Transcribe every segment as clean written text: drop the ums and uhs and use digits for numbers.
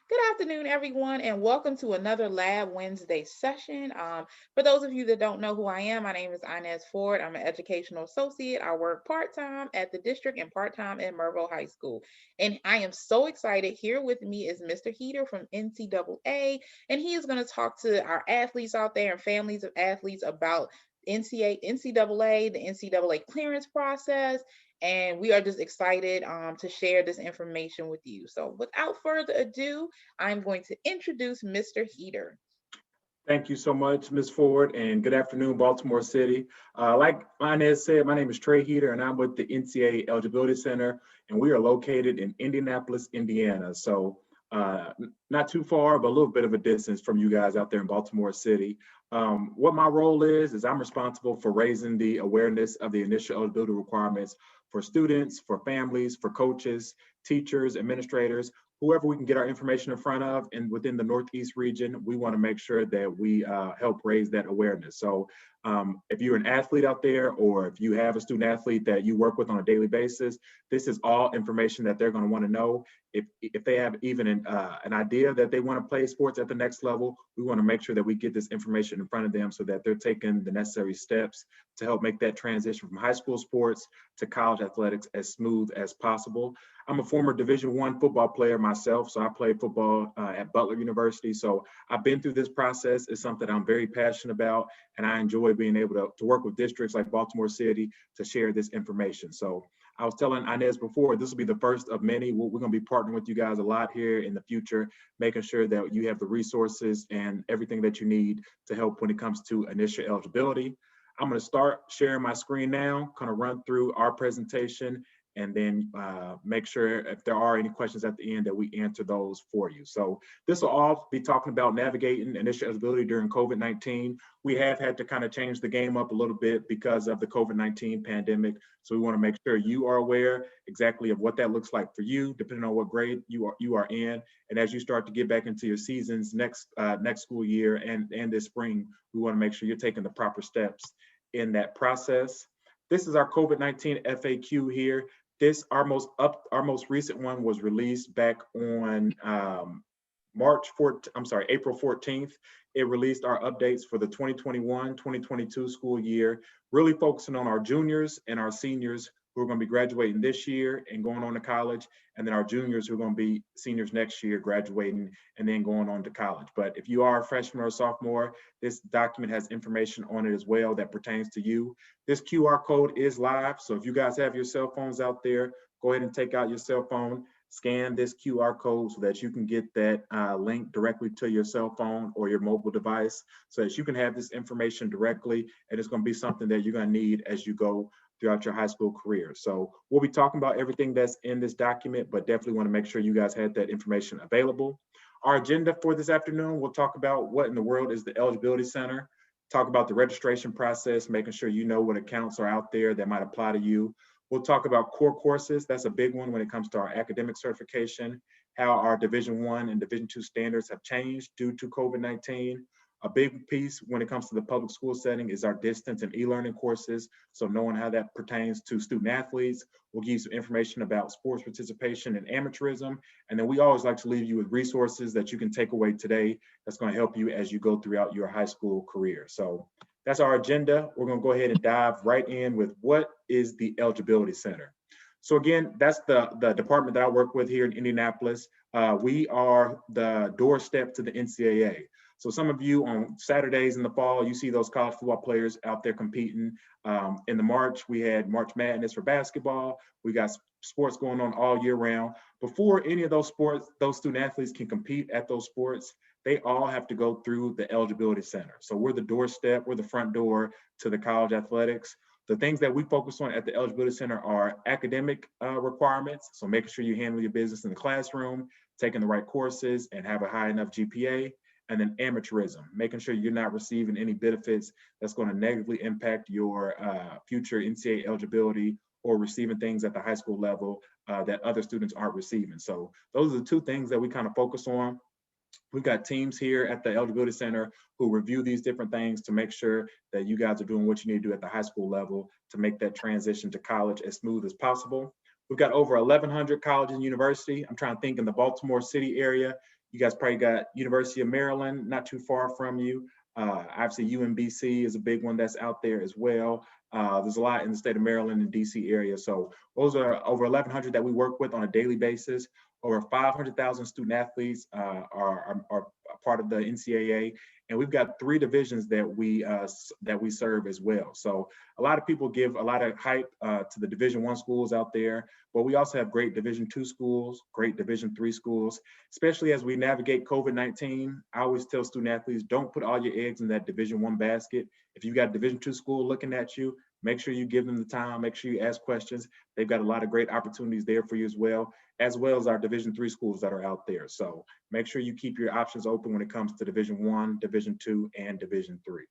Good afternoon, everyone, and welcome to another Lab Wednesday session. For those of you that don't know who I am, my name is Inez Ford. I'm an educational associate. I work part-time at the district and part-time at Mervo High School. And I am so excited. Here with me is Mr. Heater from NCAA, and he is going to talk to our athletes out there and families of athletes about NCAA, the NCAA clearance process, and we are just excited to share this information with you. So without further ado, I'm going to introduce Mr. Heater. Thank you so much, Ms. Ford, and good afternoon, Baltimore City. Like Inez said, my name is Trey Heater, and I'm with the NCAA Eligibility Center, and we are located in Indianapolis, Indiana. So not too far, but a little bit of a distance from you guys out there in Baltimore City. What my role is I'm responsible for raising the awareness of the initial eligibility requirements for students, for families, for coaches, teachers, administrators, whoever we can get our information in front of. And within the Northeast region, we want to make sure that we help raise that awareness. So if you're an athlete out there, or if you have a student athlete that you work with on a daily basis, this is all information that they're going to want to know. If they have even an idea that they want to play sports at the next level, we want to make sure that we get this information in front of them so that they're taking the necessary steps to help make that transition from high school sports to college athletics as smooth as possible. I'm a former Division I football player myself, so I played football at Butler University. So I've been through this process. It's something I'm very passionate about, and I enjoy being able to work with districts like Baltimore City to share this information. So I was telling Inez before, this will be the first of many. We're going to be partnering with you guys a lot here in the future, making sure that you have the resources and everything that you need to help when it comes to initial eligibility. I'm going to start sharing my screen now, kind of run through our presentation, and then make sure if there are any questions at the end that we answer those for you. So this will all be talking about navigating initial eligibility during COVID-19. We have had to kind of change the game up a little bit because of the COVID-19 pandemic. So we want to make sure you are aware exactly of what that looks like for you, depending on what grade you are in. And as you start to get back into your seasons next school year and this spring, we want to make sure you're taking the proper steps in that process. This is our COVID-19 FAQ here. Our most recent one was released back on April 14th. It released our updates for the 2021-2022 school year, really focusing on our juniors and our seniors who are going to be graduating this year and going on to college, and then our juniors who are going to be seniors next year, graduating and then going on to college. But if you are a freshman or a sophomore, this document has information on it as well that pertains to you. This QR code is live, so if you guys have your cell phones out there, go ahead and take out your cell phone, scan this QR code so that you can get that link directly to your cell phone or your mobile device so that you can have this information directly, and it's going to be something that you're going to need as you go throughout your high school career. So we'll be talking about everything that's in this document, but definitely want to make sure you guys had that information available. Our agenda for this afternoon, we'll talk about what in the world is the Eligibility Center, talk about the registration process, making sure you know what accounts are out there that might apply to you. We'll talk about core courses. That's a big one when it comes to our academic certification, how our Division I and Division II standards have changed due to COVID-19. A big piece when it comes to the public school setting is our distance and e-learning courses. So knowing how that pertains to student athletes. We'll give you some information about sports participation and amateurism. And then we always like to leave you with resources that you can take away today that's going to help you as you go throughout your high school career. So that's our agenda. We're going to go ahead and dive right in with what is the Eligibility Center. So again, that's the department that I work with here in Indianapolis. We are the doorstep to the NCAA. So some of you on Saturdays in the fall, you see those college football players out there competing. In the March, we had March Madness for basketball. We got sports going on all year round. Before any of those sports, those student athletes can compete at those sports, they all have to go through the Eligibility Center. So we're the doorstep, we're the front door to the college athletics. The things that we focus on at the Eligibility Center are academic requirements. So making sure you handle your business in the classroom, taking the right courses and have a high enough GPA. And then amateurism, making sure you're not receiving any benefits that's going to negatively impact your future NCAA eligibility or receiving things at the high school level that other students aren't receiving. So those are the two things that we kind of focus on. We've got teams here at the Eligibility Center who review these different things to make sure that you guys are doing what you need to do at the high school level to make that transition to college as smooth as possible. We've got over 1,100 colleges and universities. I'm trying to think in the Baltimore City area, You guys probably got University of Maryland, not too far from you. Obviously, UMBC is a big one that's out there as well. There's a lot in the state of Maryland and DC area. So those are over 1,100 that we work with on a daily basis. Over 500,000 student athletes are part of the NCAA, and we've got 3 divisions that we serve as well. So a lot of people give a lot of hype to the Division I schools out there, but we also have great Division II schools, great Division III schools, especially as we navigate COVID-19. I always tell student athletes, don't put all your eggs in that Division I basket. If you've got a Division II school looking at you, make sure you give them the time, make sure you ask questions. They've got a lot of great opportunities there for you as well as our Division III schools that are out there. So make sure you keep your options open when it comes to Division I, Division II, and Division III.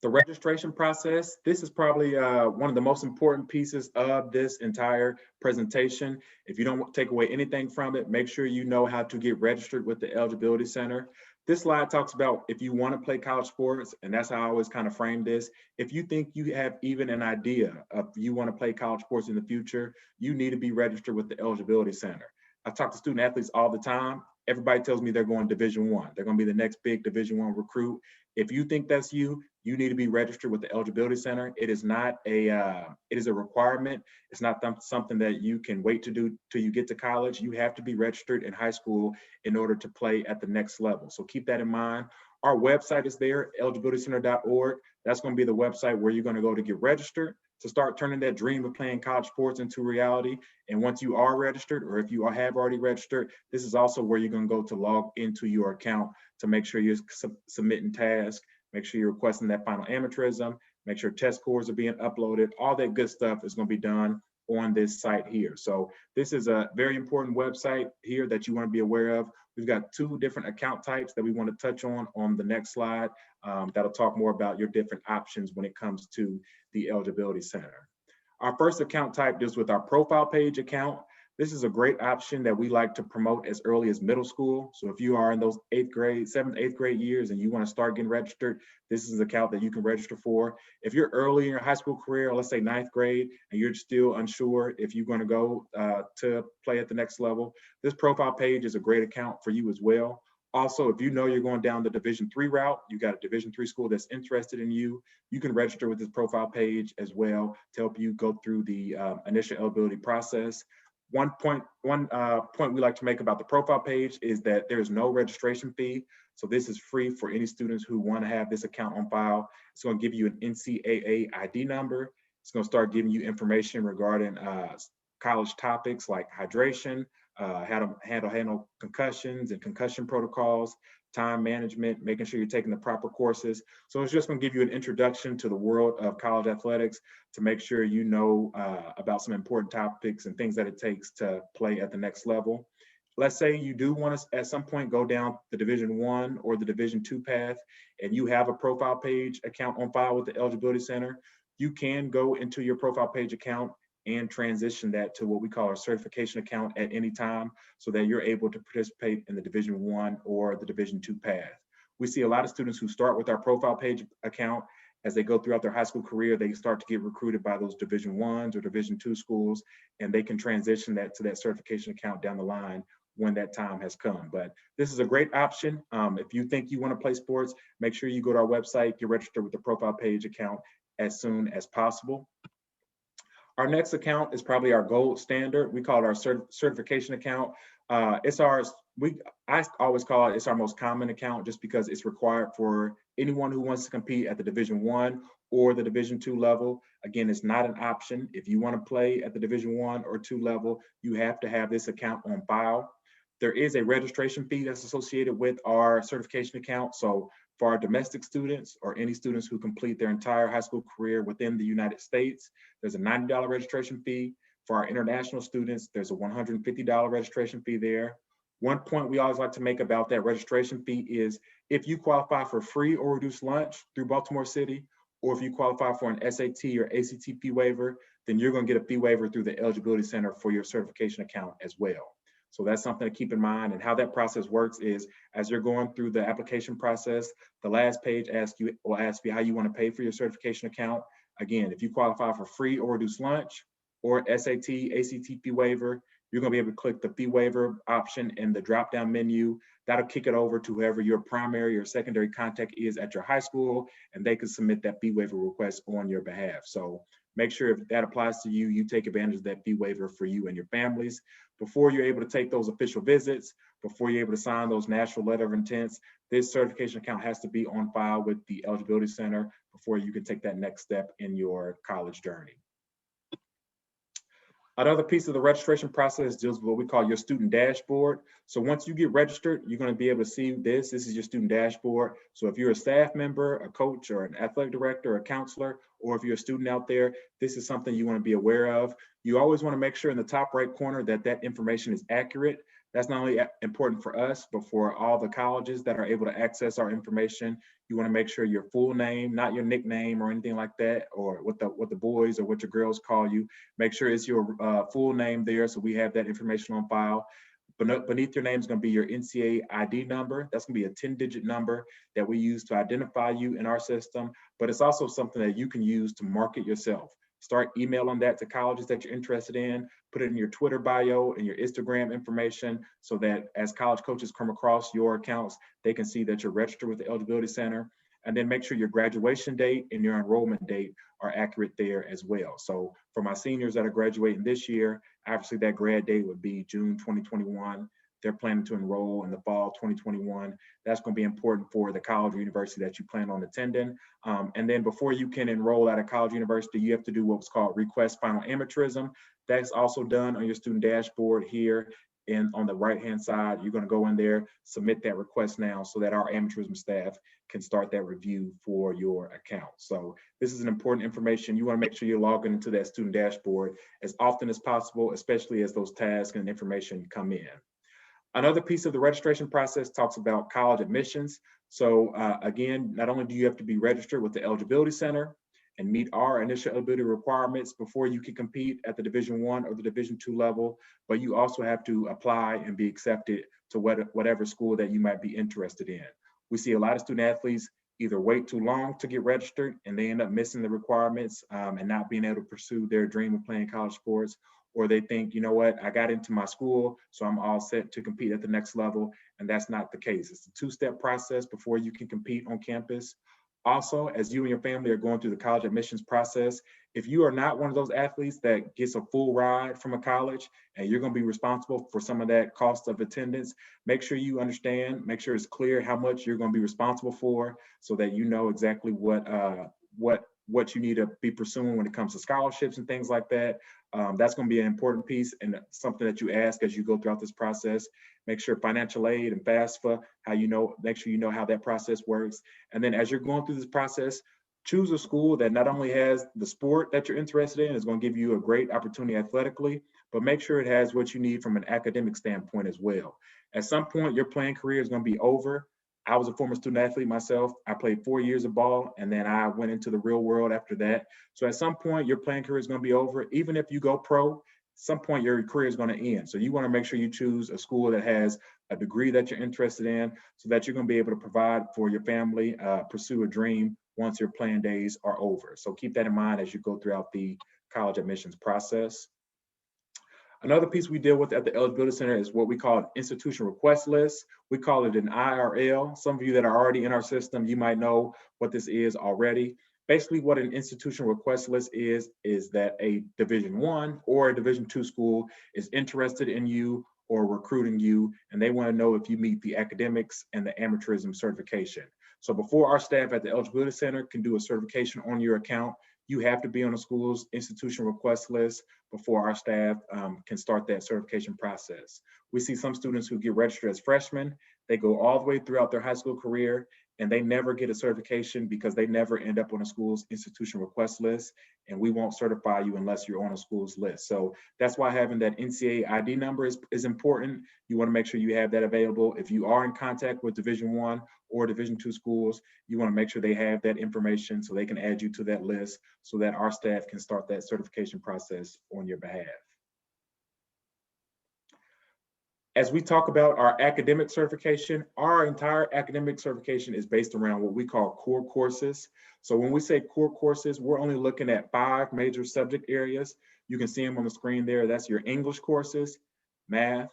The registration process, this is probably one of the most important pieces of this entire presentation. If you don't take away anything from it, make sure you know how to get registered with the Eligibility Center. This slide talks about if you want to play college sports, and that's how I always kind of frame this. If you think you have even an idea of you want to play college sports in the future, you need to be registered with the Eligibility Center. I talk to student athletes all the time. Everybody tells me they're going Division I. They're going to be the next big Division I recruit. If you think that's you need to be registered with the Eligibility Center. It is not it is a requirement. It's not something that you can wait to do till you get to college. You have to be registered in high school in order to play at the next level. So keep that in mind. Our website is there, eligibilitycenter.org. That's going to be the website where you're going to go to get registered, to start turning that dream of playing college sports into reality. And once you are registered, or if you have already registered, this is also where you're going to go to log into your account to make sure you're submitting tasks, make sure you're requesting that final amateurism, make sure test scores are being uploaded. All that good stuff is going to be done on this site here. So this is a very important website here that you want to be aware of. We've got 2 different account types that we want to touch on the next slide. That'll talk more about your different options when it comes to the Eligibility Center. Our first account type deals with our profile page account. This is a great option that we like to promote as early as middle school. So if you are in those 8th grade, 7th, 8th grade years and you want to start getting registered, this is an account that you can register for. If you're early in your high school career, let's say 9th grade, and you're still unsure if you're going to go to play at the next level, this profile page is a great account for you as well. Also, if you know you're going down the Division III route, you got a Division III school that's interested in you, you can register with this profile page as well to help you go through the initial eligibility process. One point we like to make about the profile page is that there is no registration fee. So this is free for any students who want to have this account on file. It's going to give you an NCAA ID number. It's going to start giving you information regarding college topics like hydration, how to handle concussions and concussion protocols, time management, making sure you're taking the proper courses. So it's just going to give you an introduction to the world of college athletics to make sure you know about some important topics and things that it takes to play at the next level. Let's say you do want to at some point go down the Division I or the Division II path, and you have a profile page account on file with the Eligibility Center. You can go into your profile page account and transition that to what we call our certification account at any time so that you're able to participate in the Division I or the Division II path. We see a lot of students who start with our profile page account. As they go throughout their high school career, they start to get recruited by those Division I's or Division II schools, and they can transition that to that certification account down the line when that time has come. But this is a great option. If you think you want to play sports, make sure you go to our website, get registered with the profile page account as soon as possible. Our next account is probably our gold standard. We call it our certification account. I always call it's our most common account just because it's required for anyone who wants to compete at the Division I or the Division II level. Again, it's not an option. If you want to play at the Division I or II level, you have to have this account on file. There is a registration fee that's associated with our certification account. So for our domestic students or any students who complete their entire high school career within the United States, there's a $90 registration fee. For our international students, there's a $150 registration fee there. One point we always like to make about that registration fee is if you qualify for free or reduced lunch through Baltimore City, or if you qualify for an SAT or ACT fee waiver, then you're going to get a fee waiver through the Eligibility Center for your certification account as well. So that's something to keep in mind. And how that process works is as you're going through the application process, the last page will ask you how you want to pay for your certification account. Again, if you qualify for free or reduced lunch or SAT, ACT fee waiver, you're going to be able to click the fee waiver option in the drop-down menu. That'll kick it over to whoever your primary or secondary contact is at your high school, and they can submit that fee waiver request on your behalf. So make sure if that applies to you, you take advantage of that fee waiver for you and your families. Before you're able to take those official visits, before you're able to sign those national letter of intents, this certification account has to be on file with the Eligibility Center before you can take that next step in your college journey. Another piece of the registration process deals with what we call your student dashboard. So once you get registered, you're going to be able to see this. This is your student dashboard. So if you're a staff member, a coach, or an athletic director, a counselor, or if you're a student out there, this is something you want to be aware of. You always want to make sure in the top right corner that that information is accurate. That's not only important for us, but for all the colleges that are able to access our information. You want to make sure your full name, not your nickname or anything like that, or what the boys or what your girls call you. Make sure it's your full name there, so we have that information on file. Beneath your name is going to be your NCAA ID number. That's going to be a 10-digit number that we use to identify you in our system, but it's also something that you can use to market yourself. Start emailing that to colleges that you're interested in, put it in your Twitter bio and your Instagram information so that as college coaches come across your accounts, they can see that you're registered with the Eligibility Center. And then make sure your graduation date and your enrollment date are accurate there as well. So for my seniors that are graduating this year, obviously that grad date would be June 2021. They're planning to enroll in the fall 2021. That's going to be important for the college or university that you plan on attending. And then before you can enroll at a college or university, you have to do what's called request final amateurism. That's also done on your student dashboard here. And on the right-hand side, you're going to go in there, submit that request now so that our amateurism staff can start that review for your account. So this is an important information. You want to make sure you're logging into that student dashboard as often as possible, especially as those tasks and information come in. Another piece of the registration process talks about college admissions. So again, not only do you have to be registered with the Eligibility Center and meet our initial eligibility requirements before you can compete at the Division I or the Division II level, but you also have to apply and be accepted to whatever school that you might be interested in. We see a lot of student athletes either wait too long to get registered and they end up missing the requirements and not being able to pursue their dream of playing college sports, or they think, you know what, I got into my school, so I'm all set to compete at the next level, and that's not the case. It's a two-step process before you can compete on campus. Also, as you and your family are going through the college admissions process, if you are not one of those athletes that gets a full ride from a college and you're going to be responsible for some of that cost of attendance, make sure you understand, make sure it's clear how much you're going to be responsible for so that you know exactly what you need to be pursuing when it comes to scholarships and things like that. That's going to be an important piece and something that you ask as you go throughout this process. Make sure financial aid and FAFSA, make sure you know how that process works. And then as you're going through this process, choose a school that not only has the sport that you're interested in, is going to give you a great opportunity athletically, but make sure it has what you need from an academic standpoint as well. At some point, your playing career is going to be over. I was a former student athlete myself. I played 4 years of ball, and then I went into the real world after that. So at some point, your playing career is going to be over. Even if you go pro, some point your career is going to end. So you want to make sure you choose a school that has a degree that you're interested in so that you're going to be able to provide for your family, pursue a dream once your playing days are over. So keep that in mind as you go throughout the college admissions process. Another piece we deal with at the Eligibility Center is what we call an institution request list. We call it an IRL. Some of you that are already in our system, you might know what this is already. Basically, what an institution request list is that a Division I or a Division II school is interested in you or recruiting you, and they want to know if you meet the academics and the amateurism certification. So before our staff at the Eligibility Center can do a certification on your account, you have to be on the school's institution request list before our staff can start that certification process. We see some students who get registered as freshmen, they go all the way throughout their high school career, and they never get a certification because they never end up on a school's institution request list, and we won't certify you unless you're on a school's list. So that's why having that NCAA ID number is important. You want to make sure you have that available. If you are in contact with Division I or Division II schools, you want to make sure they have that information so they can add you to that list so that our staff can start that certification process on your behalf. As we talk about our academic certification, our entire academic certification is based around what we call core courses. So when we say core courses, we're only looking at 5 major subject areas. You can see them on the screen there. That's your English courses, math,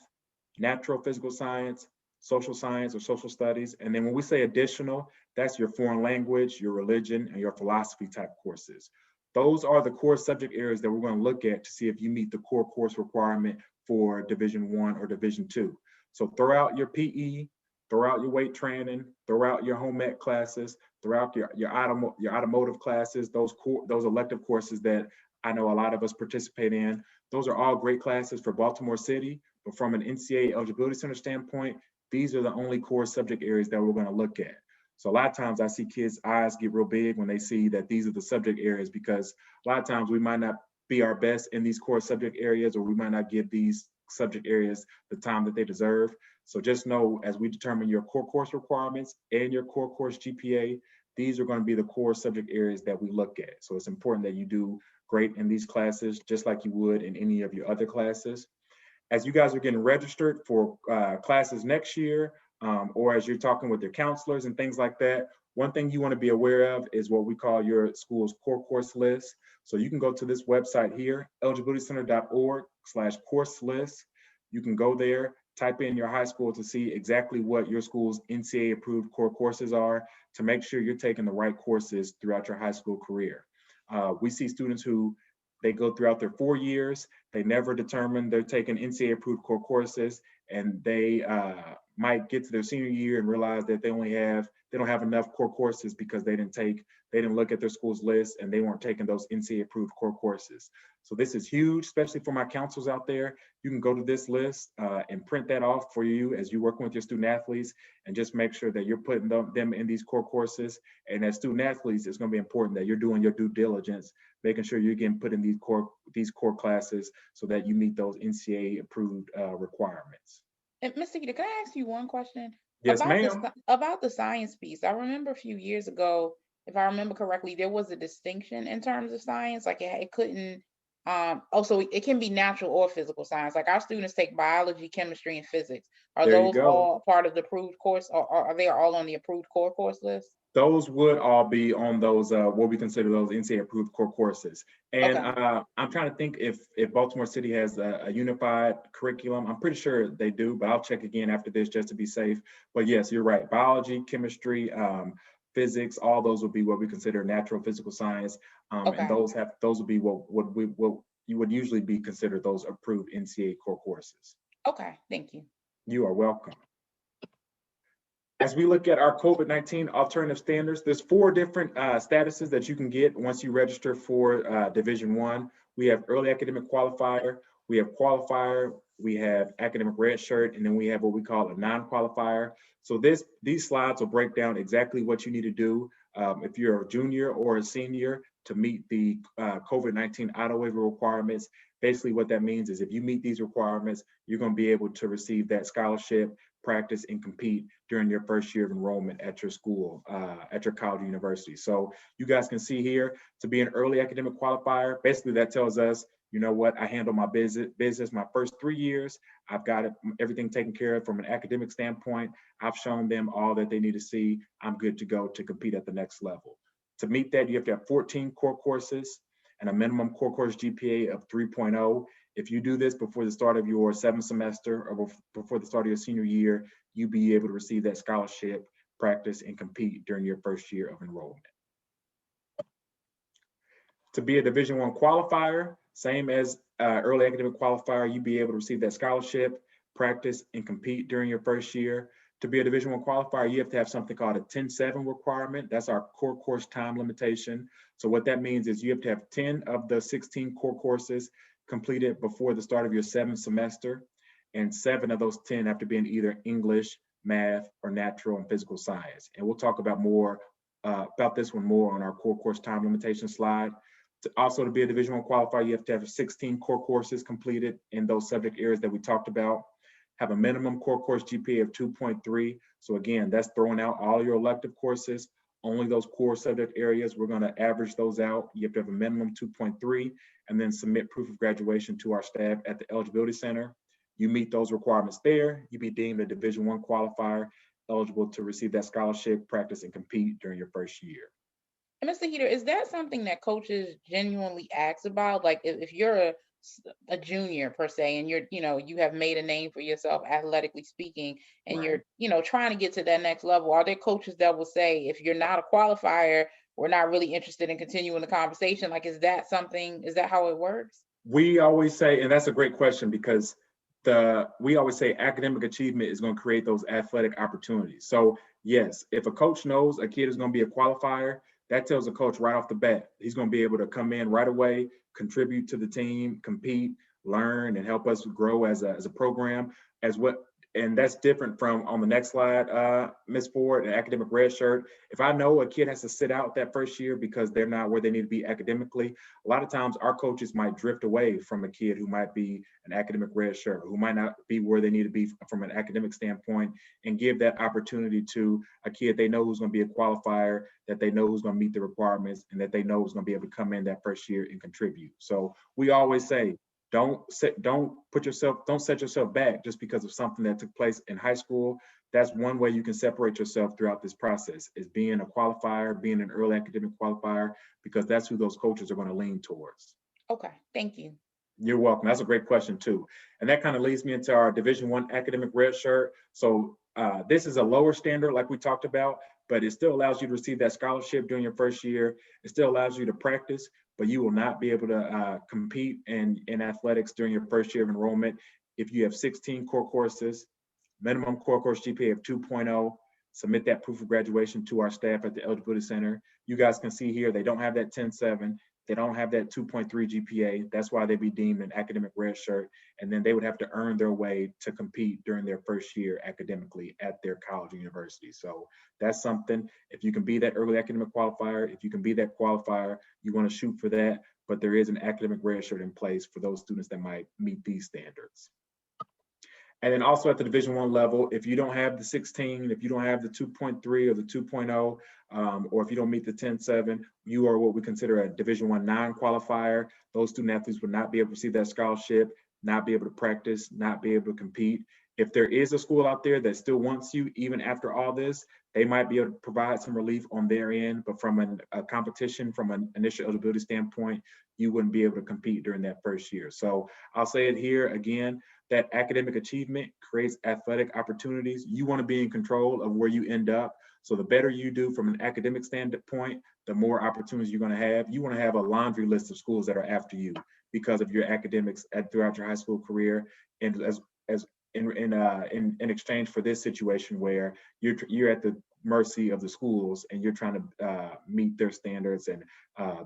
natural physical science, social science or social studies. And then when we say additional, that's your foreign language, your religion, and your philosophy type courses. Those are the core subject areas that we're going to look at to see if you meet the core course requirement for Division 1 or Division 2. So throw out your PE, throw out your weight training, throw out your home ec classes, throw out your automotive classes, those elective courses that I know a lot of us participate in. Those are all great classes for Baltimore City, but from an NCAA Eligibility Center standpoint, these are the only core subject areas that we're going to look at. So a lot of times I see kids' eyes get real big when they see that these are the subject areas, because a lot of times we might not be our best in these core subject areas, or we might not give these subject areas the time that they deserve. So just know, as we determine your core course requirements and your core course GPA, these are going to be the core subject areas that we look at. So it's important that you do great in these classes, just like you would in any of your other classes. As you guys are getting registered for classes next year, or as you're talking with your counselors and things like that, one thing you want to be aware of is what we call your school's core course list. So you can go to this website here, eligibilitycenter.org/course list. You can go there, type in your high school to see exactly what your school's NCAA approved core courses are, to make sure you're taking the right courses throughout your high school career. We see students who they go throughout their 4 years, they never determine they're taking NCAA approved core courses, and they might get to their senior year and realize that they don't have enough core courses because they didn't look at their school's list and they weren't taking those NCAA approved core courses. So this is huge, especially for my counselors out there. You can go to this list and print that off for you as you're working with your student athletes, and just make sure that you're putting them in these core courses. And as student athletes, it's going to be important that you're doing your due diligence, making sure you're getting put in these core classes so that you meet those NCAA approved requirements. And Mr. Heater, can I ask you one question Yes, ma'am. about the science piece? I remember a few years ago, if I remember correctly, there was a distinction in terms of science. Like it couldn't. Also, it can be natural or physical science. Like our students take biology, chemistry, and physics. Are There you those go. all part of the approved course, or are they all on the approved core course list? Those would all be on those what we consider those NCAA approved core courses. And Okay. I'm trying to think if Baltimore City has a unified curriculum. I'm pretty sure they do, but I'll check again after this just to be safe. But yes, you're right. Biology, chemistry, physics, all those would be what we consider natural physical science. And Okay. those would be what you would usually be considered those approved NCAA core courses. Okay. Thank you. You are welcome. As we look at our COVID-19 alternative standards, there's 4 different statuses that you can get once you register for Division 1. We have early academic qualifier, we have qualifier, we have academic red shirt, and then we have what we call a non-qualifier. So these slides will break down exactly what you need to do if you're a junior or a senior to meet the COVID-19 auto waiver requirements. Basically what that means is if you meet these requirements, you're going to be able to receive that scholarship, practice, and compete during your first year of enrollment at your school, at your college or university. So you guys can see here, to be an early academic qualifier, basically that tells us, you know what, I handle my business my first 3 years. I've got everything taken care of from an academic standpoint. I've shown them all that they need to see. I'm good to go to compete at the next level. To meet that, you have to have 14 core courses and a minimum core course GPA of 3.0. If you do this before the start of your 7th semester or before the start of your senior year, you'll be able to receive that scholarship, practice, and compete during your first year of enrollment. To be a Division I qualifier, same as early academic qualifier, you'll be able to receive that scholarship, practice, and compete during your first year. To be a Division I qualifier, you have to have something called a 10-7 requirement. That's our core course time limitation. So what that means is you have to have 10 of the 16 core courses completed before the start of your 7th semester, and 7 of those 10 have to be in either English, math, or natural and physical science. And we'll talk about this one more on our core course time limitation slide. To be a Division I qualifier, you have to have 16 core courses completed in those subject areas that we talked about. Have a minimum core course GPA of 2.3. So again, that's throwing out all your elective courses, only those core subject areas. We're going to average those out. You have to have a minimum 2.3 and then submit proof of graduation to our staff at the Eligibility Center. You meet those requirements there, you be deemed a Division I qualifier, eligible to receive that scholarship, practice, and compete during your first year. And Mr. Heater, is that something that coaches genuinely ask about? Like if you're a a junior per se, and you have made a name for yourself athletically speaking, and Right. you're trying to get to that next level, are there coaches that will say, if you're not a qualifier, we're not really interested in continuing the conversation? Like, is that how it works? We always say, and that's a great question, because we always say academic achievement is going to create those athletic opportunities. So yes, if a coach knows a kid is going to be a qualifier, that tells a coach right off the bat, he's going to be able to come in right away, contribute to the team, compete, learn, and help us grow as a program. As what And that's different from on the next slide, Ms. Ford, an academic red shirt. If I know a kid has to sit out that first year because they're not where they need to be academically, a lot of times our coaches might drift away from a kid who might be an academic red shirt, who might not be where they need to be from an academic standpoint, and give that opportunity to a kid they know who's going to be a qualifier, that they know who's going to meet the requirements, and that they know is going to be able to come in that first year and contribute. So we always say, don't set yourself back just because of something that took place in high school. That's one way you can separate yourself throughout this process, is being a qualifier, being an early academic qualifier, because that's who those coaches are going to lean towards. Okay, thank you. You're welcome. That's a great question too. And that kind of leads me into our Division I academic red shirt. So this is a lower standard like we talked about, but it still allows you to receive that scholarship during your first year. It still allows you to practice, but you will not be able to compete in athletics during your first year of enrollment if you have 16 core courses, minimum core course GPA of 2.0. Submit that proof of graduation to our staff at the Eligibility Center. You guys can see here, they don't have that 10.7. They don't have that 2.3 GPA. That's why they'd be deemed an academic red shirt. And then they would have to earn their way to compete during their first year academically at their college or university. So that's something, if you can be that early academic qualifier, if you can be that qualifier, you want to shoot for that. But there is an academic red shirt in place for those students that might meet these standards. And then also at the Division I level, if you don't have the 16, if you don't have the 2.3 or the 2.0, or if you don't meet the 10.7, you are what we consider a Division I non-qualifier. Those student athletes would not be able to receive that scholarship, not be able to practice, not be able to compete. If there is a school out there that still wants you, even after all this, they might be able to provide some relief on their end, but from a competition, from an initial eligibility standpoint, you wouldn't be able to compete during that first year. So I'll say it here again, that academic achievement creates athletic opportunities. You want to be in control of where you end up. So the better you do from an academic standpoint, the more opportunities you're going to have. You want to have a laundry list of schools that are after you because of your academics throughout your high school career. And as in exchange for this situation where you're at the mercy of the schools and you're trying to meet their standards, and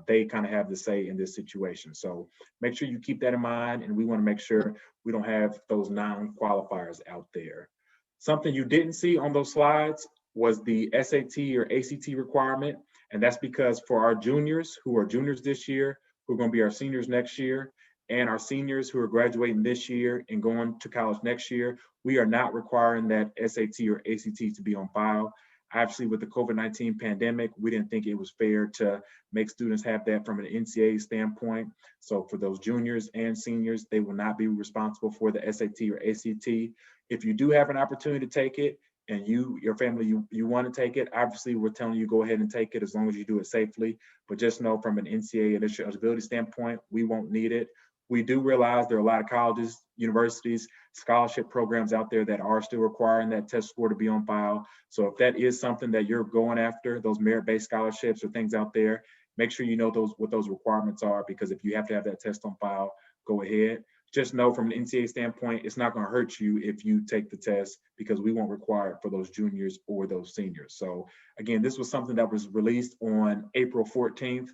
they kind of have the say in this situation. So make sure you keep that in mind, and we want to make sure we don't have those non-qualifiers out there. Something you didn't see on those slides was the SAT or ACT requirement, and that's because for our juniors who are juniors this year, who are going to be our seniors next year, and our seniors who are graduating this year and going to college next year, we are not requiring that SAT or ACT to be on file. Obviously, with the COVID-19 pandemic, we didn't think it was fair to make students have that from an NCAA standpoint. So for those juniors and seniors, they will not be responsible for the SAT or ACT. If you do have an opportunity to take it, and your family, you want to take it, obviously we're telling you go ahead and take it as long as you do it safely. But just know from an NCAA initial eligibility standpoint, we won't need it. We do realize there are a lot of colleges, universities, scholarship programs out there that are still requiring that test score to be on file. So if that is something that you're going after, those merit-based scholarships or things out there, make sure you know what those requirements are, because if you have to have that test on file, go ahead. Just know from an NCAA standpoint, it's not going to hurt you if you take the test, because we won't require it for those juniors or those seniors. So again, this was something that was released on April 14th.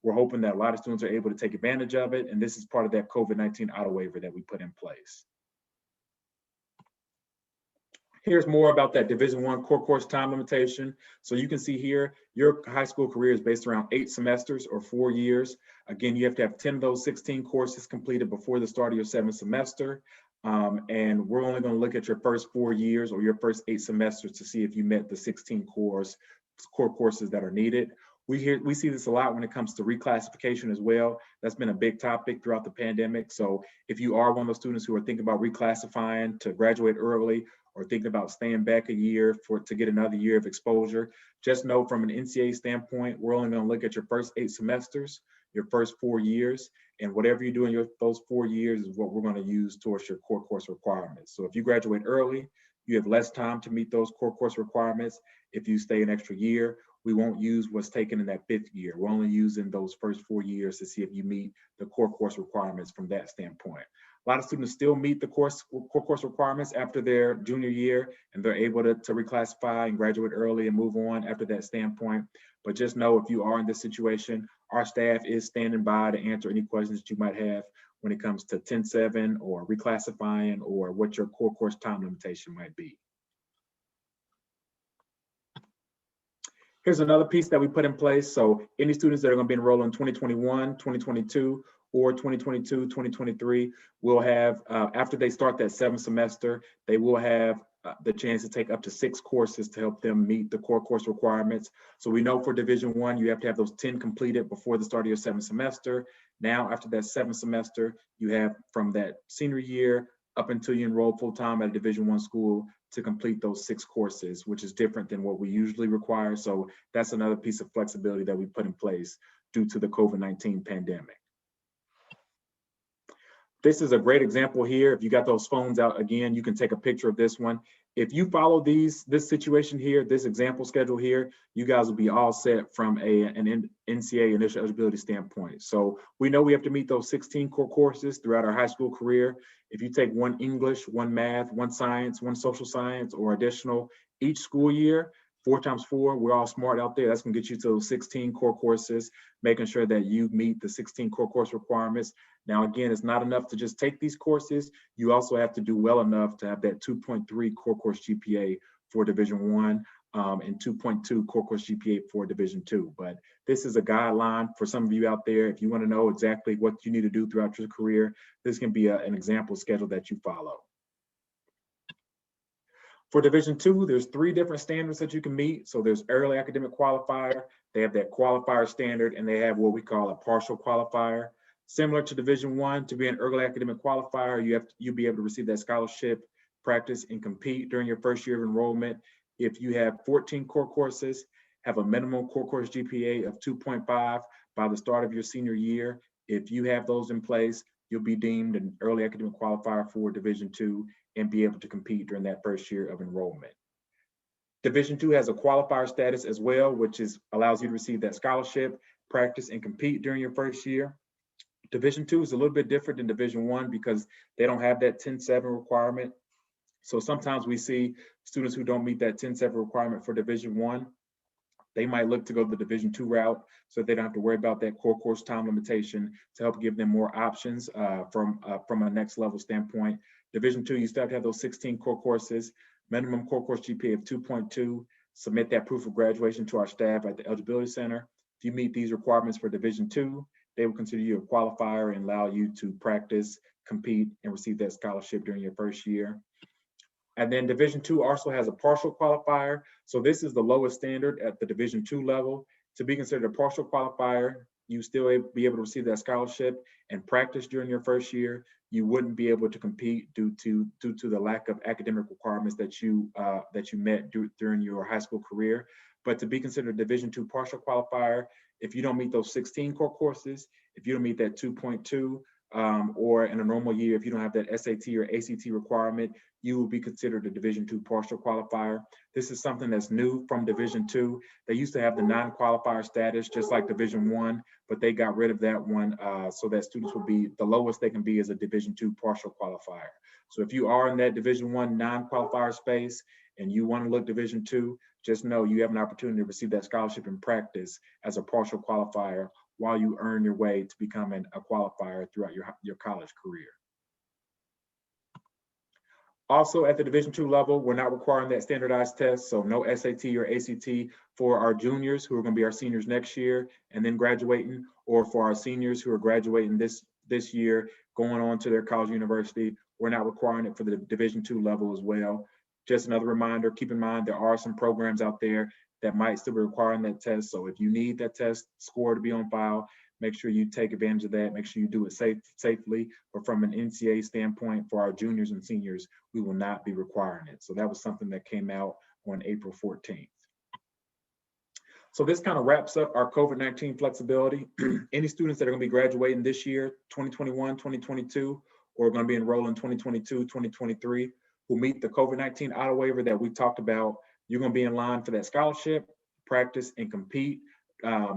We're hoping that a lot of students are able to take advantage of it. And this is part of that COVID-19 auto waiver that we put in place. Here's more about that Division I core course time limitation. So you can see here, your high school career is based around 8 semesters or 4 years. Again, you have to have 10 of those 16 courses completed before the start of your 7th semester. And we're only going to look at your first 4 years or your first 8 semesters to see if you met the 16 core courses that are needed. We see this a lot when it comes to reclassification as well. That's been a big topic throughout the pandemic. So if you are one of those students who are thinking about reclassifying to graduate early, or thinking about staying back a year to get another year of exposure, just know from an NCAA standpoint, we're only going to look at your first 8 semesters, your first 4 years. And whatever you do in those 4 years is what we're going to use towards your core course requirements. So if you graduate early, you have less time to meet those core course requirements. If you stay an extra year, we won't use what's taken in that 5th year. We're only using those first 4 years to see if you meet the core course requirements from that standpoint. A lot of students still meet the core course requirements after their junior year, and they're able to reclassify and graduate early and move on after that standpoint. But just know, if you are in this situation, our staff is standing by to answer any questions that you might have when it comes to 10-7 or reclassifying or what your core course time limitation might be. Here's another piece that we put in place. So any students that are going to be enrolled in 2021, 2022, or 2022, 2023 will have, after they start that 7th semester, they will have the chance to take up to 6 courses to help them meet the core course requirements. So we know for Division I, you have to have those 10 completed before the start of your 7th semester. Now, after that 7th semester, you have from that senior year up until you enroll full-time at a Division I school to complete those 6 courses, which is different than what we usually require. So that's another piece of flexibility that we put in place due to the COVID-19 pandemic. This is a great example here. If you got those phones out, again, you can take a picture of this one. If you follow this situation here, this example schedule here, you guys will be all set from an NCAA initial eligibility standpoint. So we know we have to meet those 16 core courses throughout our high school career. If you take 1 English, 1 math, 1 science, 1 social science, or additional each school year, 4 times 4, we're all smart out there. That's gonna get you to those 16 core courses, making sure that you meet the 16 core course requirements. Now, again, it's not enough to just take these courses. You also have to do well enough to have that 2.3 core course GPA for Division I and 2.2 core course GPA for Division II. But this is a guideline for some of you out there. If you wanna know exactly what you need to do throughout your career, this can be an example schedule that you follow. For Division II, there's 3 different standards that you can meet. So there's early academic qualifier, they have that qualifier standard, and they have what we call a partial qualifier. Similar to Division I, to be an early academic qualifier, you'll be able to receive that scholarship, practice, and compete during your first year of enrollment. If you have 14 core courses, have a minimum core course GPA of 2.5 by the start of your senior year. If you have those in place, you'll be deemed an early academic qualifier for Division II and be able to compete during that first year of enrollment. Division II has a qualifier status as well, which allows you to receive that scholarship, practice, and compete during your first year. Division II is a little bit different than Division I because they don't have that 10-7 requirement. So sometimes we see students who don't meet that 10-7 requirement for Division I. They might look to go the Division II route so they don't have to worry about that core course time limitation to help give them more options from a next level standpoint. Division II, you still have to have those 16 core courses, minimum core course GPA of 2.2, submit that proof of graduation to our staff at the Eligibility Center. If you meet these requirements for Division II, they will consider you a qualifier and allow you to practice, compete, and receive that scholarship during your first year. And then Division II also has a partial qualifier. So this is the lowest standard at the Division II level. To be considered a partial qualifier, you still be able to receive that scholarship and practice during your first year. You wouldn't be able to compete due to the lack of academic requirements that you met during your high school career. But to be considered a Division II partial qualifier, if you don't meet those 16 core courses, if you don't meet that 2.2, or in a normal year, if you don't have that SAT or ACT requirement, you will be considered a Division II partial qualifier. This is something that's new from Division II. They used to have the non-qualifier status, just like Division I, but they got rid of that one so that students will be, the lowest they can be is a Division II partial qualifier. So if you are in that Division I non-qualifier space and you want to look Division II, just know you have an opportunity to receive that scholarship and practice as a partial qualifier while you earn your way to becoming a qualifier throughout your college career. Also at the Division II level, we're not requiring that standardized test, so no SAT or ACT for our juniors who are going to be our seniors next year and then graduating, or for our seniors who are graduating this year, going on to their college university. We're not requiring it for the Division II level as well. Just another reminder, keep in mind there are some programs out there that might still be requiring that test. So if you need that test score to be on file, make sure you take advantage of that. Make sure you do it safely. But from an NCAA standpoint, for our juniors and seniors, we will not be requiring it. So that was something that came out on April 14th. So this kind of wraps up our COVID-19 flexibility. Any students that are going to be graduating this year, 2021, 2022, or are going to be enrolling 2022, 2023, who meet the COVID-19 auto waiver that we talked about, you're going to be in line for that scholarship, practice, and compete.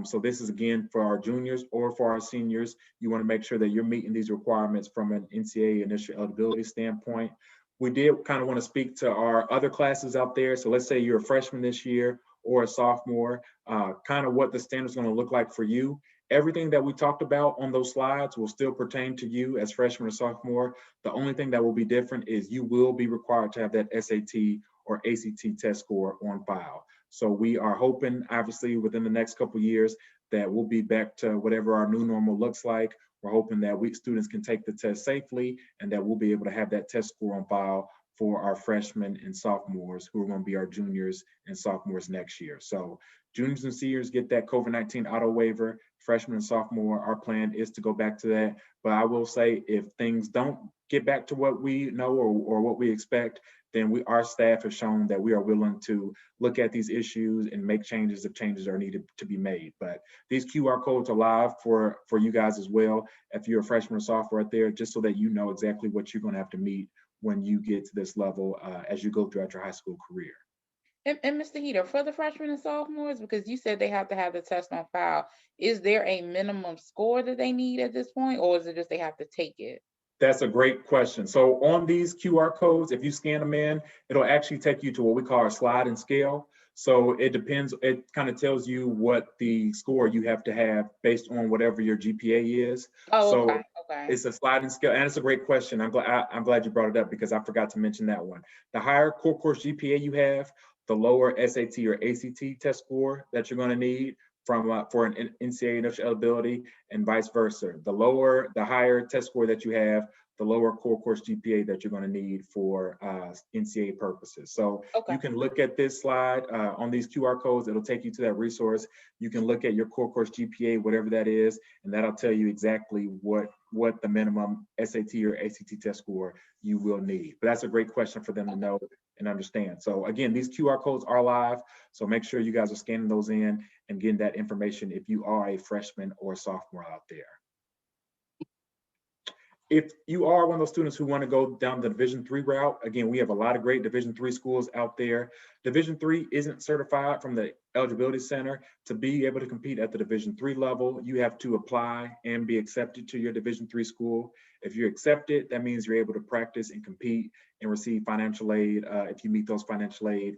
So this is again for our juniors or for our seniors. You want to make sure that you're meeting these requirements from an NCAA initial eligibility standpoint. We did kind of want to speak to our other classes out there. So let's say you're a freshman this year or a sophomore, kind of what the standard is going to look like for you. Everything that we talked about on those slides will still pertain to you as freshman or sophomore. The only thing that will be different is you will be required to have that SAT or ACT test score on file. So we are hoping, obviously, within the next couple of years that we'll be back to whatever our new normal looks like. We're hoping that students can take the test safely and that we'll be able to have that test score on file for our freshmen and sophomores who are going to be our juniors and sophomores next year. So juniors and seniors get that COVID-19 auto waiver. Freshmen and sophomore, our plan is to go back to that. But I will say if things don't get back to what we know or what we expect, then our staff has shown that we are willing to look at these issues and make changes if changes are needed to be made. But these QR codes are live for you guys as well. If you're a freshman or sophomore out there, just so that you know exactly what you're going to have to meet when you get to this level as you go throughout your high school career. And Mr. Heater, for the freshmen and sophomores, because you said they have to have the test on file, is there a minimum score that they need at this point, or is it just they have to take it? That's a great question. So on these QR codes, if you scan them in, it'll actually take you to what we call our sliding scale. So it depends, it kind of tells you what the score you have to have based on whatever your GPA is. Oh, so okay. It's a sliding scale, and it's a great question. I'm glad you brought it up because I forgot to mention that one. The higher core course GPA you have, the lower SAT or ACT test score that you're going to need for an NCAA initial eligibility, and vice versa. The higher test score that you have, the lower core course GPA that you're going to need for NCAA purposes. So you can look at this slide on these QR codes. It'll take you to that resource. You can look at your core course GPA, whatever that is, and that'll tell you exactly what the minimum SAT or ACT test score you will need. But that's a great question for them to know and understand. So again, these QR codes are live, so make sure you guys are scanning those in and getting that information if you are a freshman or a sophomore out there. If you are one of those students who want to go down the Division III route, again, we have a lot of great Division III schools out there. Division III isn't certified from the Eligibility Center. To be able to compete at the Division III level, you have to apply and be accepted to your Division III school. If you're accepted, that means you're able to practice and compete and receive financial aid if you meet those financial aid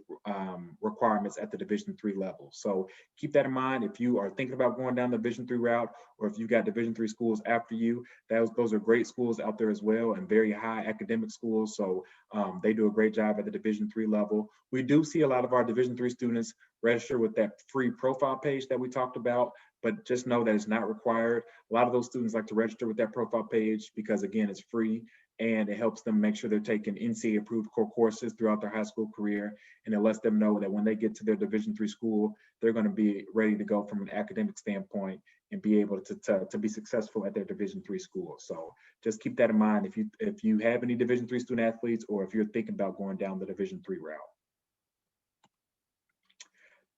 requirements at the Division III level. So keep that in mind if you are thinking about going down the Division III route, or if you've got Division III schools after you. Those are great schools out there as well, and very high academic schools. So they do a great job at the Division III level. We do see a lot of our Division III students register with that free profile page that we talked about, but just know that it's not required. A lot of those students like to register with that profile page because, again, it's free and it helps them make sure they're taking NCAA approved core courses throughout their high school career. And it lets them know that when they get to their Division III school, they're going to be ready to go from an academic standpoint and be able to be successful at their Division III school. So just keep that in mind if you have any Division III student athletes, or if you're thinking about going down the Division III route.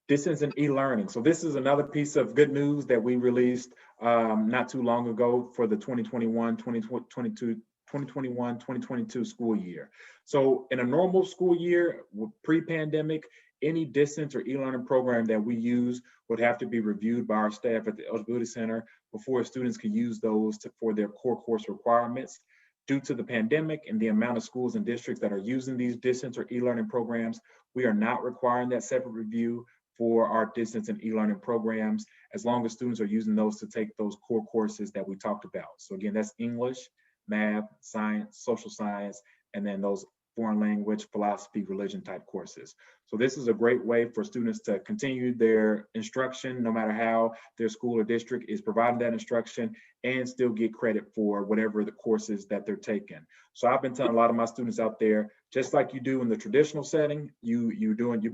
Distance and e-learning. So this is another piece of good news that we released not too long ago for the 2021-2022 school year. So in a normal school year, pre-pandemic, any distance or e-learning program that we use would have to be reviewed by our staff at the Eligibility Center before students can use those for their core course requirements. Due to the pandemic and the amount of schools and districts that are using these distance or e-learning programs, we are not requiring that separate review for our distance and e-learning programs, as long as students are using those to take those core courses that we talked about. So again, that's English, math, science, social science, and then those foreign language, philosophy, religion type courses. So this is a great way for students to continue their instruction, no matter how their school or district is providing that instruction, and still get credit for whatever the courses that they're taking. So I've been telling a lot of my students out there, just like you do in the traditional setting, you're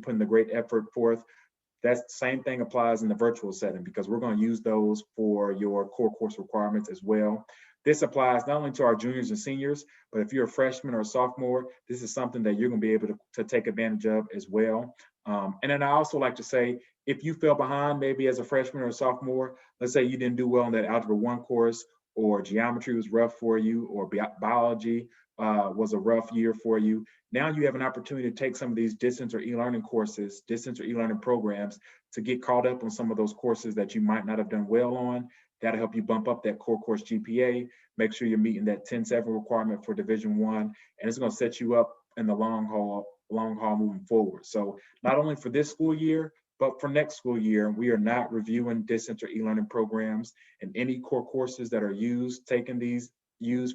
putting the great effort forth. That same thing applies in the virtual setting, because we're going to use those for your core course requirements as well. This applies not only to our juniors and seniors, but if you're a freshman or a sophomore, this is something that you're going to be able to take advantage of as well. And then I also like to say, if you fell behind maybe as a freshman or a sophomore, let's say you didn't do well in that Algebra 1 course, or geometry was rough for you, or biology was a rough year for you. Now you have an opportunity to take some of these distance or e-learning courses, distance or e-learning programs, to get caught up on some of those courses that you might not have done well on. That'll help you bump up that core course GPA, make sure you're meeting that 10.7 requirement for Division I, and it's gonna set you up in the long haul moving forward. So not only for this school year, but for next school year, we are not reviewing distance or e-learning programs, and any core courses that are used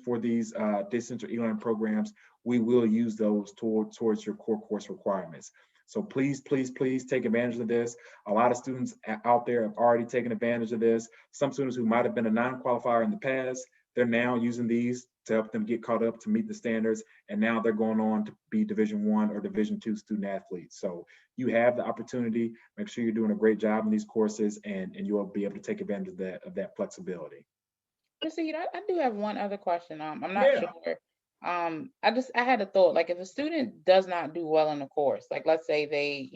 for these distance or e-learning programs, we will use those towards your core course requirements. So please, please, please take advantage of this. A lot of students out there have already taken advantage of this. Some students who might have been a non-qualifier in the past, they're now using these to help them get caught up to meet the standards. And now they're going on to be Division I or Division II student athletes. So you have the opportunity. Make sure you're doing a great job in these courses, and you'll be able to take advantage of that flexibility. Mr. Heater, I do have one other question. I'm not Yeah. sure. I had a thought, like if a student does not do well in the course, like let's say they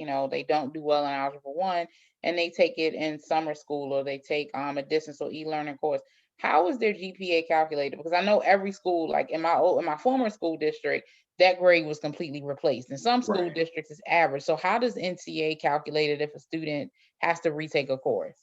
don't do well in Algebra 1 and they take it in summer school, or they take a distance or e-learning course, how is their GPA calculated? Because I know every school, like in my former school district, that grade was completely replaced. In some school Right. districts, it's average. So how does NCAA calculate it if a student has to retake a course?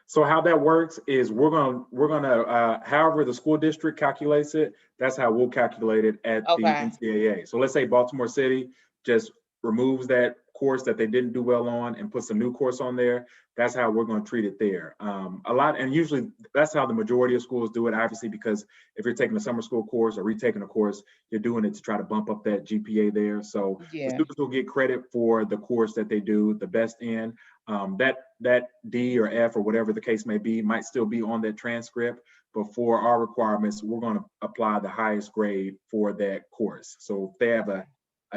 So how that works is we're gonna however the school district calculates it, that's how we'll calculate it at the Okay. NCAA. So let's say Baltimore City just removes that course that they didn't do well on and puts a new course on there. That's how we're going to treat it there. And usually that's how the majority of schools do it, obviously, because if you're taking a summer school course or retaking a course, you're doing it to try to bump up that GPA there. So the Yeah. students will get credit for the course that they do the best in. That D or F or whatever the case may be might still be on that transcript, but for our requirements, we're going to apply the highest grade for that course. So if they have a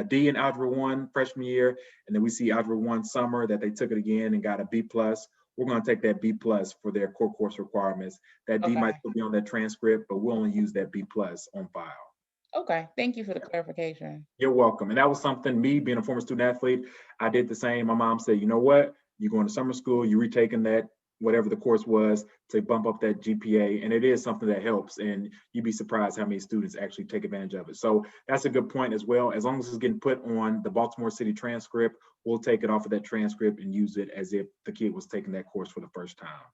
D in Algebra 1 freshman year, and then we see Algebra 1 summer that they took it again and got a B+, we're going to take that B+ for their core course requirements. That D might Okay. still be on that transcript, but we'll only use that B+ on file. Okay. Thank you for the clarification. You're welcome. And that was something, me being a former student athlete, I did the same. My mom said, you know what? You're going to summer school, you're retaking that, whatever the course was, to bump up that GPA. And it is something that helps. And you'd be surprised how many students actually take advantage of it. So that's a good point as well. As long as it's getting put on the Baltimore City transcript, we'll take it off of that transcript and use it as if the kid was taking that course for the first time.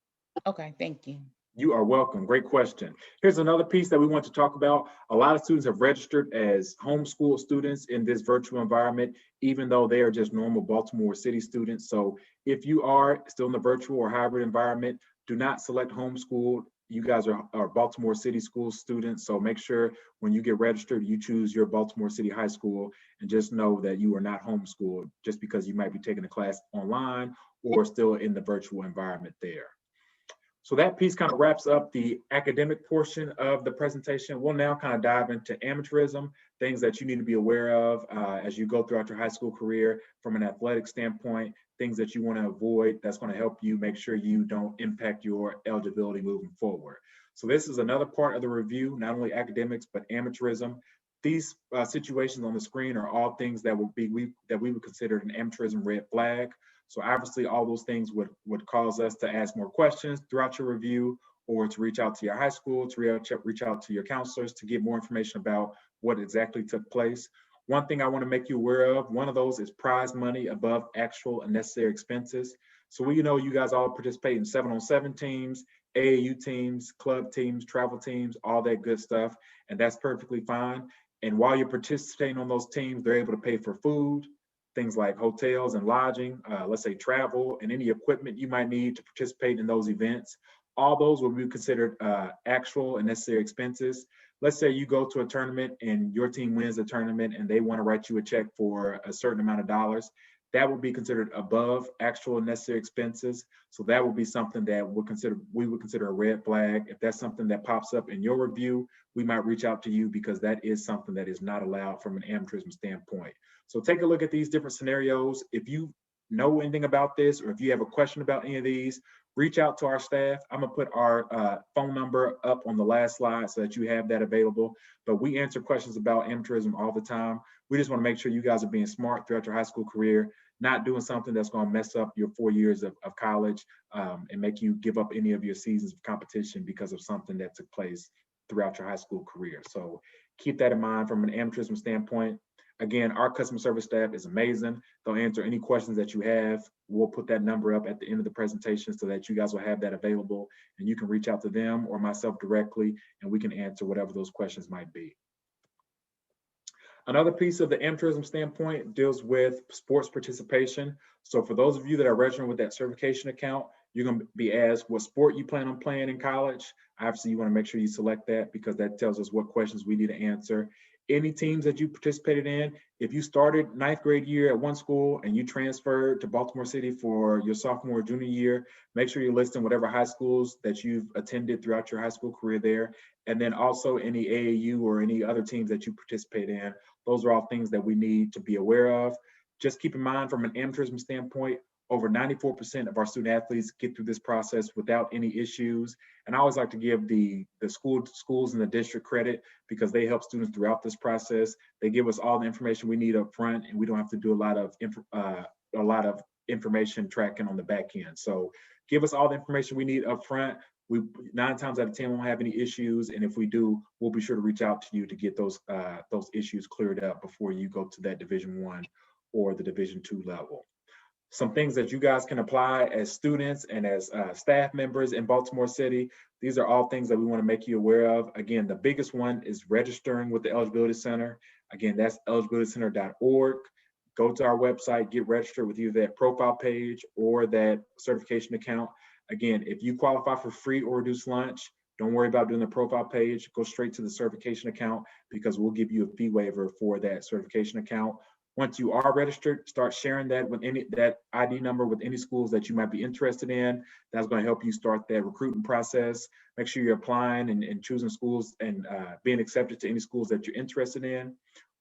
Okay. Thank you. You are welcome. Great question. Here's another piece that we want to talk about. A lot of students have registered as homeschool students in this virtual environment, even though they are just normal Baltimore City students. So if you are still in the virtual or hybrid environment, do not select homeschool. You guys are Baltimore City school students. So make sure when you get registered, you choose your Baltimore City high school, and just know that you are not homeschooled just because you might be taking a class online or still in the virtual environment there. So that piece kind of wraps up the academic portion of the presentation. We'll now kind of dive into amateurism, things that you need to be aware of as you go throughout your high school career from an athletic standpoint, things that you want to avoid that's going to help you make sure you don't impact your eligibility moving forward. So this is another part of the review, not only academics, but amateurism. These situations on the screen are all things that we would consider an amateurism red flag. So obviously all those things would cause us to ask more questions throughout your review, or to reach out to your high school, to reach out to your counselors to get more information about what exactly took place. One thing I want to make you aware of, one of those is prize money above actual and necessary expenses. So we know you guys all participate in 7-on-7 teams, AAU teams, club teams, travel teams, all that good stuff, and that's perfectly fine. And while you're participating on those teams, they're able to pay for food, things like hotels and lodging, let's say travel, and any equipment you might need to participate in those events. All those will be considered actual and necessary expenses. Let's say you go to a tournament and your team wins the tournament and they want to write you a check for a certain amount of dollars. That would be considered above actual and necessary expenses. So that would be something that we would consider a red flag. If that's something that pops up in your review, we might reach out to you, because that is something that is not allowed from an amateurism standpoint. So take a look at these different scenarios. If you know anything about this, or if you have a question about any of these, reach out to our staff. I'm gonna put our phone number up on the last slide so that you have that available. But we answer questions about amateurism all the time. We just want to make sure you guys are being smart throughout your high school career, not doing something that's going to mess up your 4 years of college and make you give up any of your seasons of competition because of something that took place throughout your high school career. So keep that in mind from an amateurism standpoint. Again, our customer service staff is amazing. They'll answer any questions that you have. We'll put that number up at the end of the presentation so that you guys will have that available and you can reach out to them or myself directly and we can answer whatever those questions might be. Another piece of the amateurism standpoint deals with sports participation. So for those of you that are registering with that certification account, you're going to be asked what sport you plan on playing in college. Obviously, you want to make sure you select that because that tells us what questions we need to answer. Any teams that you participated in, if you started ninth grade year at one school and you transferred to Baltimore City for your sophomore or junior year, make sure you're listing whatever high schools that you've attended throughout your high school career there. And then also any AAU or any other teams that you participate in. Those are all things that we need to be aware of. Just keep in mind from an amateurism standpoint, over 94% of our student athletes get through this process without any issues. And I always like to give the schools in the district credit because they help students throughout this process. They give us all the information we need up front and we don't have to do a lot of information tracking on the back end. So give us all the information we need up front. We 9 times out of 10 won't have any issues, and if we do, we'll be sure to reach out to you to get those issues cleared up before you go to that Division I or the Division II level. Some things that you guys can apply as students and as staff members in Baltimore City. These are all things that we want to make you aware of. Again, the biggest one is registering with the Eligibility Center. Again, that's eligibilitycenter.org. Go to our website, get registered with either that profile page or that certification account. Again, if you qualify for free or reduced lunch, don't worry about doing the profile page. Go straight to the certification account because we'll give you a fee waiver for that certification account. Once you are registered, start sharing that with that ID number with any schools that you might be interested in. That's going to help you start that recruiting process. Make sure you're applying and choosing schools and being accepted to any schools that you're interested in.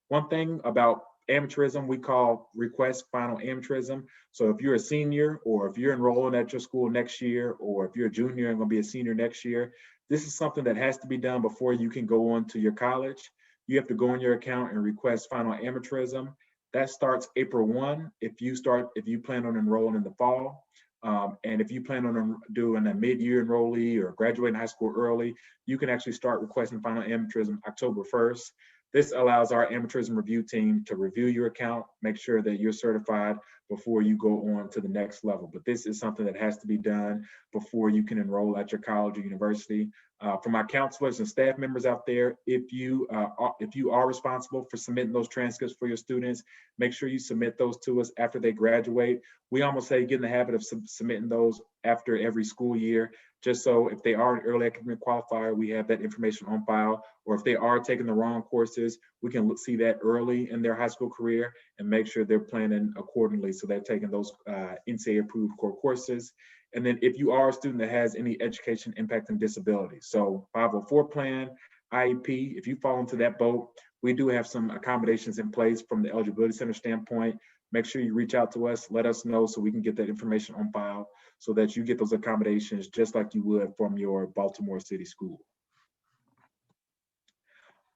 One thing about amateurism we call request final amateurism. So if you're a senior or if you're enrolling at your school next year, or if you're a junior and going to be a senior next year, this is something that has to be done before you can go on to your college. You have to go in your account and request final amateurism. That starts April 1 if you plan on enrolling in the fall. And if you plan on doing a mid-year enrollee or graduating high school early, you can actually start requesting final amateurism October 1st. This allows our amateurism review team to review your account, make sure that you're certified before you go on to the next level. But this is something that has to be done before you can enroll at your college or university. For my counselors and staff members out there, if you are responsible for submitting those transcripts for your students, make sure you submit those to us after they graduate. We almost say get in the habit of submitting those after every school year, just so if they are an early academic qualifier, we have that information on file, or if they are taking the wrong courses, we can see that early in their high school career and make sure they're planning accordingly so they're taking those NCAA approved core courses. And then if you are a student that has any education impact and disability, so 504 plan, IEP, if you fall into that boat, we do have some accommodations in place from the Eligibility Center standpoint. Make sure you reach out to us, let us know so we can get that information on file so that you get those accommodations just like you would from your Baltimore City school.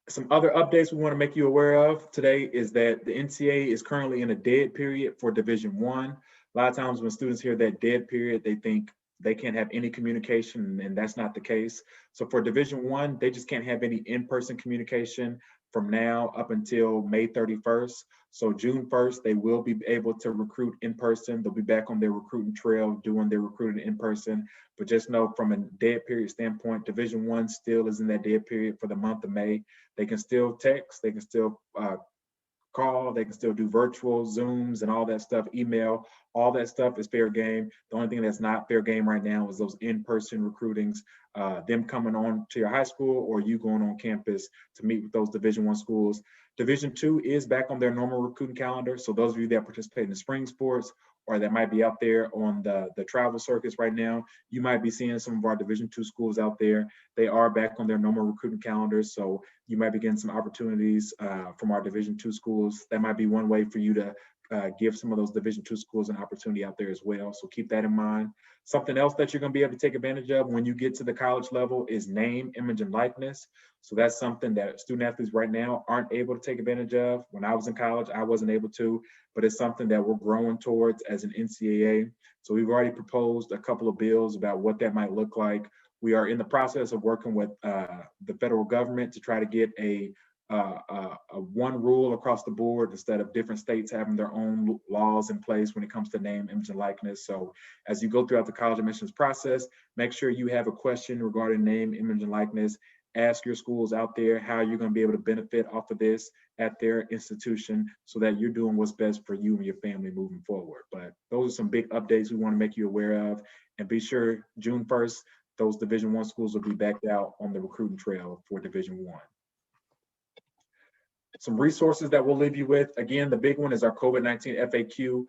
Some other updates we want to make you aware of today is that the NCAA is currently in a dead period for Division I. A lot of times when students hear that dead period, they think they can't have any communication, and that's not the case. So for Division I, they just can't have any in-person communication from now up until May 31st. So June 1st, they will be able to recruit in person. They'll be back on their recruiting trail doing their recruiting in person. But just know from a dead period standpoint, Division I still is in that dead period for the month of May. They can still text, they can still call, they can still do virtual Zooms and all that stuff, email, all that stuff is fair game. The only thing that's not fair game right now is those in-person recruitings, them coming on to your high school or you going on campus to meet with those Division I schools. Division II is back on their normal recruiting calendar. So those of you that participate in the spring sports or that might be out there on the travel circuits right now, you might be seeing some of our Division II schools out there. They are back on their normal recruiting calendars. So you might be getting some opportunities from our Division II schools. That might be one way for you to give some of those Division II schools an opportunity out there as well. So keep that in mind. Something else that you're going to be able to take advantage of when you get to the college level is name, image, and likeness. So that's something that student athletes right now aren't able to take advantage of. When I was in college, I wasn't able to, but it's something that we're growing towards as an NCAA. So we've already proposed a couple of bills about what that might look like. We are in the process of working with the federal government to try to get a one rule across the board instead of different states having their own laws in place when it comes to name, image, and likeness. So as you go throughout the college admissions process, make sure you have a question regarding name, image, and likeness. Ask your schools out there how you're going to be able to benefit off of this at their institution so that you're doing what's best for you and your family moving forward. But those are some big updates we want to make you aware of. And be sure June 1st, those Division I schools will be backed out on the recruiting trail for Division I. Some resources that we'll leave you with. Again, the big one is our COVID-19 FAQ.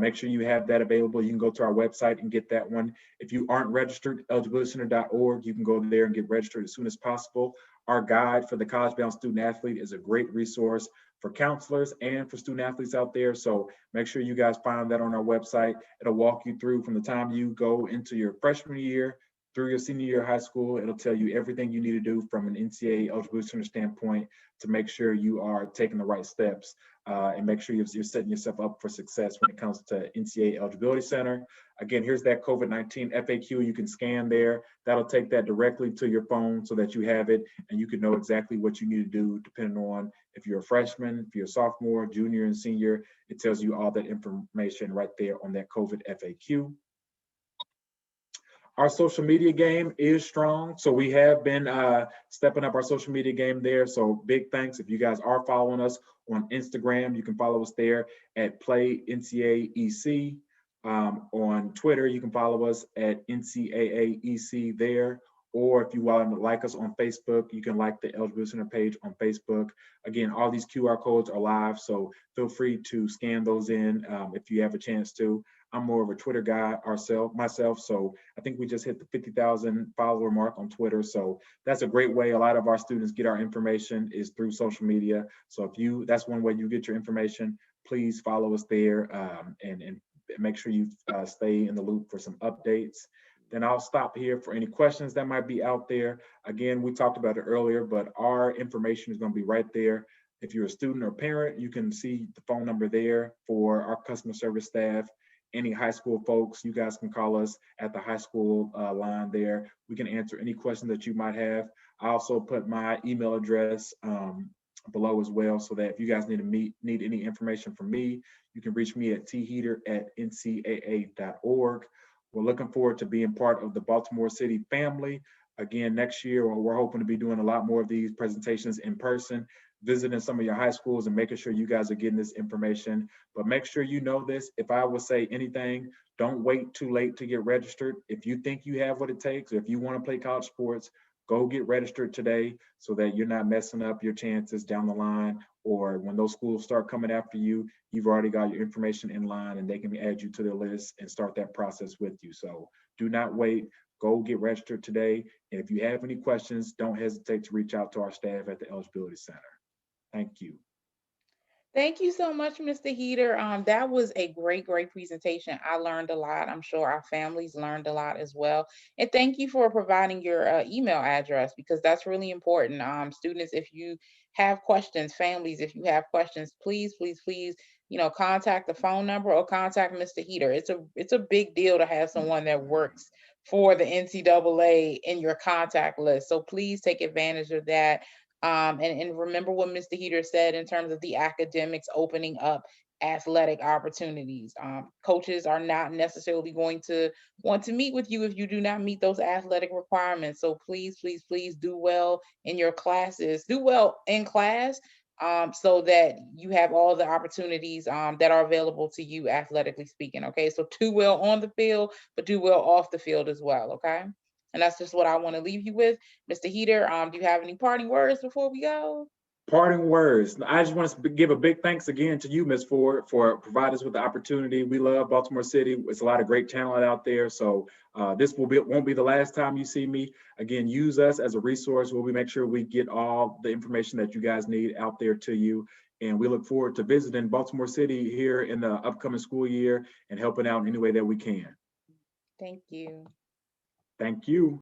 Make sure you have that available. You can go to our website and get that one. If you aren't registered, eligibilitycenter.org, you can go there and get registered as soon as possible. Our guide for the college-bound student athlete is a great resource for counselors and for student athletes out there. So make sure you guys find that on our website. It'll walk you through from the time you go into your freshman year through your senior year of high school. It'll tell you everything you need to do from an NCAA Eligibility Center standpoint to make sure you are taking the right steps and make sure you're setting yourself up for success when it comes to NCAA Eligibility Center. Again, here's that COVID-19 FAQ. You can scan there. That'll take that directly to your phone so that you have it and you can know exactly what you need to do depending on if you're a freshman, if you're a sophomore, junior, and senior. It tells you all that information right there on that COVID FAQ. Our social media game is strong. So we have been stepping up our social media game there. So big thanks. If you guys are following us on Instagram, you can follow us there at PlayNCAAEC. On Twitter, you can follow us at NCAAEC there. Or if you want to like us on Facebook, you can like the Eligibility Center page on Facebook. Again, all these QR codes are live, so feel free to scan those in if you have a chance to. I'm more of a Twitter guy myself, so I think we just hit the 50,000 follower mark on Twitter. So that's a great way. A lot of our students get our information is through social media. So if that's one way you get your information, please follow us there and make sure you stay in the loop for some updates. Then I'll stop here for any questions that might be out there. Again, we talked about it earlier, but our information is going to be right there. If you're a student or parent, you can see the phone number there for our customer service staff. Any high school folks, you guys can call us at the high school line there. We can answer any questions that you might have. I also put my email address below as well, so that if you guys need any information from me, you can reach me at theheater@ncaa.org. We're looking forward to being part of the Baltimore City family. Again, next year, we're hoping to be doing a lot more of these presentations in person, visiting some of your high schools and making sure you guys are getting this information. But make sure you know this. If I would say anything, don't wait too late to get registered. If you think you have what it takes, or if you want to play college sports, go get registered today so that you're not messing up your chances down the line, or when those schools start coming after you, you've already got your information in line and they can add you to their list and start that process with you. So do not wait. Go get registered today. And if you have any questions, don't hesitate to reach out to our staff at the Eligibility Center. Thank you. Thank you so much, Mr. Heater. That was a great presentation. I learned a lot. I'm sure our families learned a lot as well. And thank you for providing your email address, because that's really important. Students, if you have questions, families, if you have questions, please, contact the phone number or contact Mr. Heater. It's a big deal to have someone that works for the NCAA in your contact list. So please take advantage of that. And remember what Mr. Heater said in terms of the academics opening up athletic opportunities. Coaches are not necessarily going to want to meet with you if you do not meet those athletic requirements. So please do well in your classes, do well in class, so that you have all the opportunities that are available to you athletically speaking. Okay, so do well on the field, but do well off the field as well. Okay. And that's just what I want to leave you with. Mr. Heater, do you have any parting words before we go? Parting words. I just want to give a big thanks again to you, Ms. Ford, for providing us with the opportunity. We love Baltimore City. It's a lot of great talent out there. So this won't be the last time you see me. Again, use us as a resource where we make sure we get all the information that you guys need out there to you. And we look forward to visiting Baltimore City here in the upcoming school year and helping out in any way that we can. Thank you. Thank you.